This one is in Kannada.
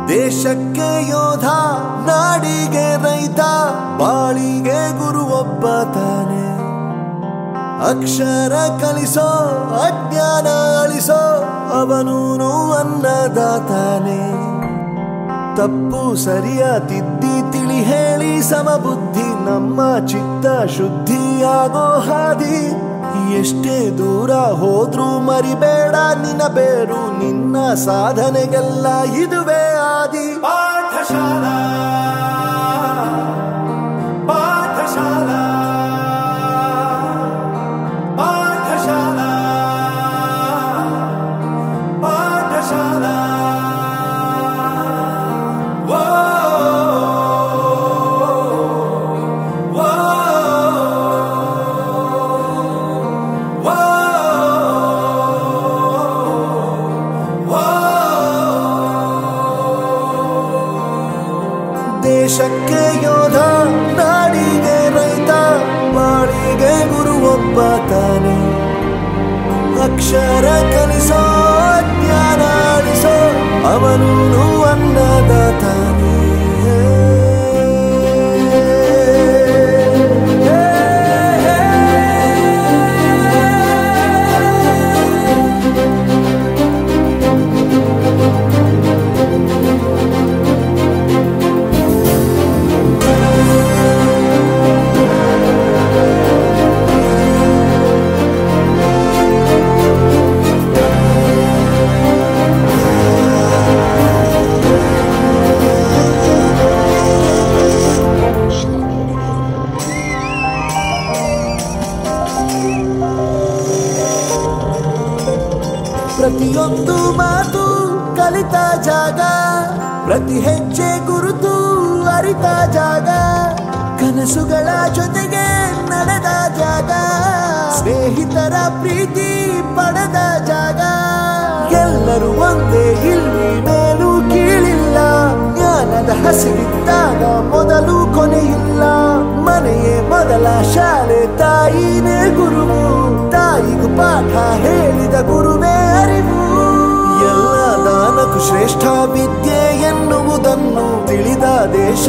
ದೇಶಕ್ಕೆ ಯೋಧ, ನಾಡಿಗೆ ರೈತ, ಬಾಳಿಗೆ ಗುರು ಒಬ್ಬ ತಾನೆ. ಅಕ್ಷರ ಕಲಿಸೋ, ಅಜ್ಞಾನ ಅಳಿಸೋ, ಅವನೂನು ಅನ್ನದಾತಾನೆ. ತಪ್ಪು ಸರಿಯ ತಿದ್ದಿ ತಿಳಿ ಹೇಳಿ ಸಮಬುದ್ಧಿ ನಮ್ಮ ಚಿತ್ತ ಶುದ್ಧಿಯಾಗೋ ಹಾದಿ. ಎಷ್ಟೇ ದೂರ ಹೋದ್ರೂ ಮರಿಬೇಡ ನಿನ್ನ ಬೇರು, ನಿನ್ನ ಸಾಧನೆಗೆಲ್ಲ ಇದುವೇ ಆದಿ. ಪಾಠಶಾಲಾ ಪಾಠಶಾಲಾ ಪಾಠಶಾಲಾ ಪಾಠಶಾಲಾ. ದೇಶಕ್ಕೆ ಯೋಧ, ನಾಡಿಗೆ ರೈತ, ಬಾಳಿಗೆ ಗುರು ಒಬ್ಬ ತಾನೆ. ಅಕ್ಷರ ಕಲಿಸೋ, ಜ್ಞಾನ ಅಳಿಸೋ, ಅವನೂನು ಅನ್ನದಾತಾನೆ. ಪ್ರತಿಯೊಂದು ಮಾತು ಕಲಿತ ಜಾಗ, ಪ್ರತಿ ಹೆಜ್ಜೆ ಗುರುತು ಅರಿತ ಜಾಗ, ಕನಸುಗಳ ಜೊತೆಗೆ ನಡೆದ ಜಾಗ, ಸ್ನೇಹಿತರ ಪ್ರೀತಿ ಪಡೆದ ಜಾಗ. ಎಲ್ಲರೂ ಒಂದೇ, ಇಲ್ಲಿ ಮೇಲೂ ಕೀಳಿಲ್ಲ, ಜ್ಞಾನದ ಹಸಿವಿದ್ದಾಗ ಮೊದಲು ಕೊನೆಯಿಲ್ಲ. ಮನೆಯೇ ಮೊದಲ ಶಾಲೆ, ತಾಯಿನೇ ಗುರುವು, ತಾಯಿಗೂ ಪಾಠ ಹೇಳಿದ ಗುರುವೇ ಅರಿವು. ಎಲ್ಲ ದಾನಕ್ಕೂ ಶ್ರೇಷ್ಠ ವಿದ್ಯೆ ಎನ್ನುವುದನ್ನು ತಿಳಿದ ದೇಶ